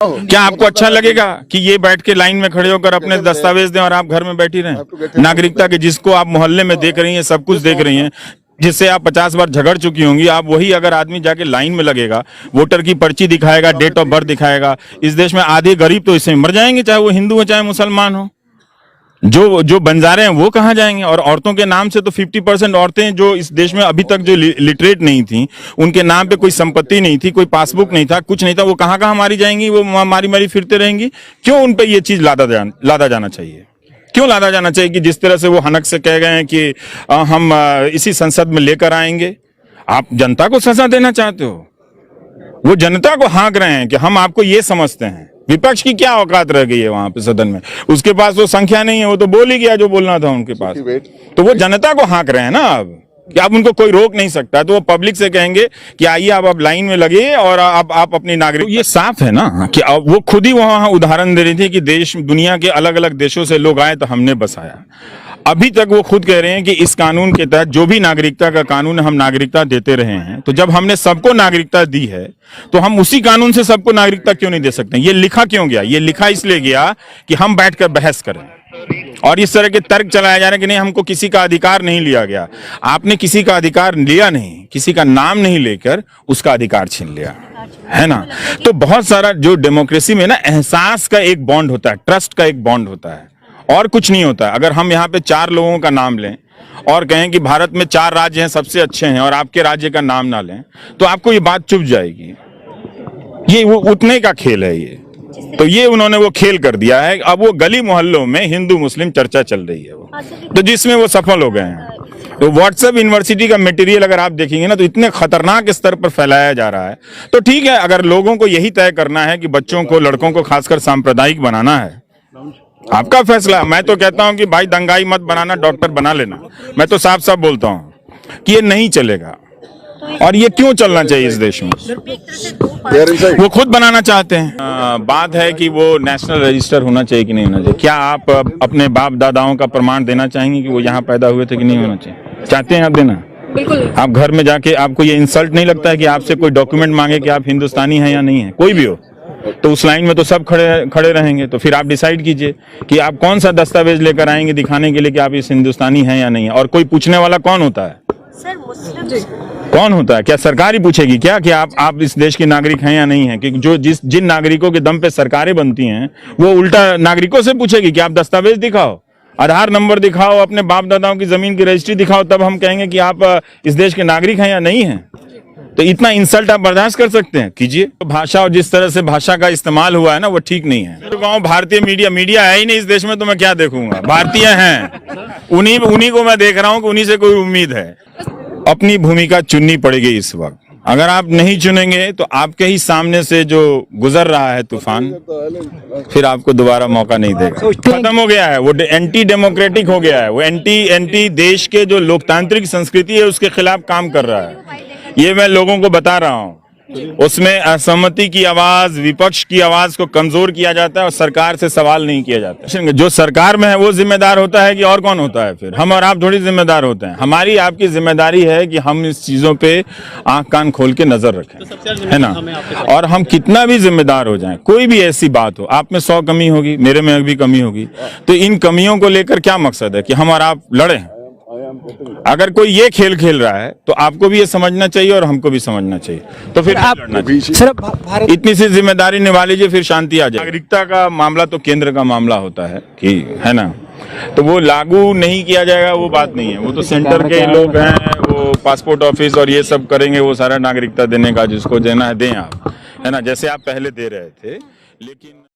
क्या आपको अच्छा लगेगा कि ये बैठ के लाइन में खड़े होकर अपने दस्तावेज दें और आप घर में बैठी रहें? नागरिकता के जिसको आप मोहल्ले में देख रही हैं, सब कुछ देख रही हैं, जिससे आप 50 बार झगड़ चुकी होंगी, आप वही अगर आदमी जाके लाइन में लगेगा, वोटर की पर्ची दिखाएगा, डेट ऑफ बर्थ दिखाएगा, इस देश में आधे गरीब तो इससे मर जाएंगे, चाहे वो हिंदू हो चाहे मुसलमान हो। जो बंजारे हैं वो कहाँ जाएंगे? और औरतों के नाम से तो 50% औरतें जो इस देश में अभी तक जो लिटरेट नहीं थी, उनके नाम पे कोई संपत्ति नहीं थी, कोई पासबुक नहीं था, कुछ नहीं था, वो कहाँ मारी जाएंगी? वो मारी मारी फिरते रहेंगी। क्यों उन पे ये चीज लादा जाना चाहिए? क्यों लादा जाना चाहिए कि जिस तरह से वो हनक से कह गए हैं कि हम इसी संसद में लेकर आएंगे? आप जनता को सजा देना चाहते हो? वो जनता को हाँक रहे हैं कि हम आपको ये समझते हैं। विपक्ष की क्या औकात रह गई है वहां पे सदन में? उसके पास वो संख्या नहीं है, वो तो बोल ही गया जो बोलना था उनके पास। तो वो जनता को हाँक रहे हैं ना अब कि अब उनको कोई रोक नहीं सकता। तो वो पब्लिक से कहेंगे कि आइए आप लाइन में लगिए और आप अपनी नागरिक। तो ये साफ है ना कि वो खुद ही वहां उदाहरण दे रही थी कि देश दुनिया के अलग अलग देशों से लोग आए तो हमने बसाया। अभी तक वो खुद कह रहे हैं कि इस कानून के तहत जो भी नागरिकता का कानून हम नागरिकता देते रहे हैं, तो जब हमने सबको नागरिकता दी है तो हम उसी कानून से सबको नागरिकता क्यों नहीं दे सकते? ये लिखा क्यों गया? ये लिखा इसलिए गया कि हम बैठकर बहस करें और इस तरह के तर्क चलाया जा रहा है कि नहीं, हमको किसी का अधिकार नहीं लिया गया। आपने किसी का अधिकार लिया नहीं, किसी का नाम नहीं लेकर उसका अधिकार छीन लिया, है ना? तो बहुत सारा जो डेमोक्रेसी में ना एहसास का एक बॉन्ड होता है, ट्रस्ट का एक बॉन्ड होता है और कुछ नहीं होता। अगर हम यहाँ पे 4 लोगों का नाम लें और कहें कि भारत में 4 राज्य हैं सबसे अच्छे हैं और आपके राज्य का नाम ना लें, तो आपको ये बात चुभ जाएगी। ये वो उतने का खेल है ये। तो ये उन्होंने वो खेल कर दिया है। अब वो गली मोहल्लों में हिंदू मुस्लिम चर्चा चल रही है वो, तो जिसमें वो सफल हो गए हैं। तो व्हाट्सएप यूनिवर्सिटी का मटेरियल अगर आप देखेंगे ना, तो इतने खतरनाक स्तर पर फैलाया जा रहा है। तो ठीक है, अगर लोगों को यही तय करना है कि बच्चों को, लड़कों को खासकर सांप्रदायिक बनाना है, आपका फैसला। मैं तो कहता हूं कि भाई दंगाई मत बनाना, डॉक्टर बना लेना। मैं तो साफ साफ बोलता हूं कि ये नहीं चलेगा। और ये क्यों चलना चाहिए इस देश में? वो खुद बनाना चाहते हैं। बात है कि वो नेशनल रजिस्टर होना चाहिए कि नहीं होना चाहिए। क्या आप अपने बाप दादाओं का प्रमाण देना चाहेंगे कि वो यहाँ पैदा हुए थे कि नहीं होना चाहिए? चाहते हैं आप देना? बिल्कुल। आप घर में जाके आपको ये इंसल्ट नहीं लगता है कि आपसे कोई डॉक्यूमेंट मांगे कि आप हिंदुस्तानी हैं या नहीं है? कोई भी हो, तो उस लाइन में तो सब खड़े रहेंगे। तो फिर आप डिसाइड कीजिए कि आप कौन सा दस्तावेज लेकर आएंगे दिखाने के लिए कि आप इस हिंदुस्तानी हैं या नहीं है। और कोई पूछने वाला कौन होता है? सर वो कौन होता है? क्या सरकार ही पूछेगी क्या कि आप इस देश के नागरिक हैं या नहीं है? क्योंकि जिन नागरिकों के दम पे सरकारें बनती हैं, वो उल्टा नागरिकों से पूछेगी कि आप दस्तावेज दिखाओ, आधार नंबर दिखाओ, अपने बाप दादाओं की जमीन की रजिस्ट्री दिखाओ, तब हम कहेंगे कि आप इस देश के नागरिक हैं या नहीं है। तो इतना इंसल्ट आप बर्दाश्त कर सकते हैं? कीजिए। तो भाषा और जिस तरह से भाषा का इस्तेमाल हुआ है ना, वो ठीक नहीं है। तो गाँव भारतीय मीडिया है ही नहीं इस देश में, तो मैं क्या देखूंगा? भारतीय हैं, उन्हीं को मैं देख रहा हूँ कि उन्हीं से कोई उम्मीद है। अपनी भूमिका चुननी पड़ेगी इस वक्त। अगर आप नहीं चुनेंगे तो आपके ही सामने से जो गुजर रहा है तूफान, फिर आपको दोबारा मौका नहीं देगा। खत्म हो गया है, वो एंटी डेमोक्रेटिक हो गया है, वो एंटी देश के जो लोकतांत्रिक संस्कृति है उसके खिलाफ काम कर रहा है। ये मैं लोगों को बता रहा हूँ। उसमें असहमति की आवाज, विपक्ष की आवाज को कमजोर किया जाता है और सरकार से सवाल नहीं किया जाता। जो सरकार में है वो जिम्मेदार होता है कि और कौन होता है? फिर हम और आप थोड़ी जिम्मेदार होते हैं। हमारी आपकी जिम्मेदारी है कि हम इस चीजों पे आंख कान खोल के नजर रखें, है ना? और हम कितना भी जिम्मेदार हो जाएं, कोई भी ऐसी बात हो, आप में 100 कमी होगी, मेरे में भी कमी होगी, तो इन कमियों को लेकर क्या मकसद है कि हम और आप लड़े? अगर कोई ये खेल खेल रहा है तो आपको भी ये समझना चाहिए और हमको भी समझना चाहिए। तो फिर आप लड़ना चाहिए। इतनी सी जिम्मेदारी निभा लीजिए, फिर शांति आ जाए। नागरिकता का मामला तो केंद्र का मामला होता है कि, है ना? तो वो लागू नहीं किया जाएगा वो बात नहीं है। वो तो सेंटर के लोग हैं, वो पासपोर्ट ऑफिस और ये सब करेंगे, वो सारा नागरिकता देने का जिसको देना है दें आप, है ना? जैसे आप पहले दे रहे थे। लेकिन